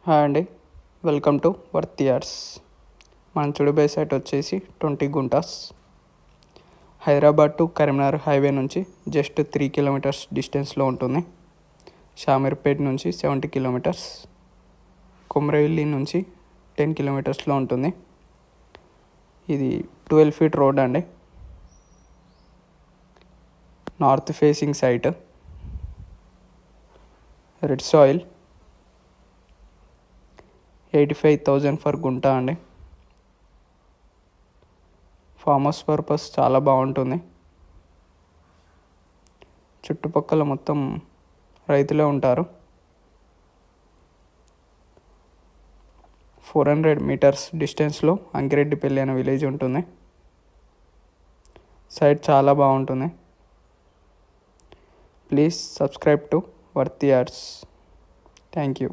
Hi అండి, welcome to worth yards. మన చుడిబై site వచ్చేసి 20 గుంటాస్. హైదరాబాద్ టు కరీంనగర్ హైవే నుంచి జస్ట్ 3 కిలోమీటర్స్ డిస్టెన్స్లో ఉంటుంది. షామీర్పేట్ నుంచి 70 కిలోమీటర్స్, కొమ్రవెల్లి నుంచి 10 కిలోమీటర్స్లో ఉంటుంది. ఇది 12 ఫీట్ రోడ్ అండి. North facing site, red soil, 85,000 for gunta అండి. ఫామ్ హౌస్ పర్పస్ చాలా బాగుంటుంది. చుట్టుపక్కల మొత్తం రైతులే ఉంటారు. 400 మీటర్స్ డిస్టెన్స్లో అంకిరెడ్డిపల్లి అనే విలేజ్ ఉంటుంది. సైట్ చాలా బాగుంటుంది. Please subscribe to worth yards. Thank you.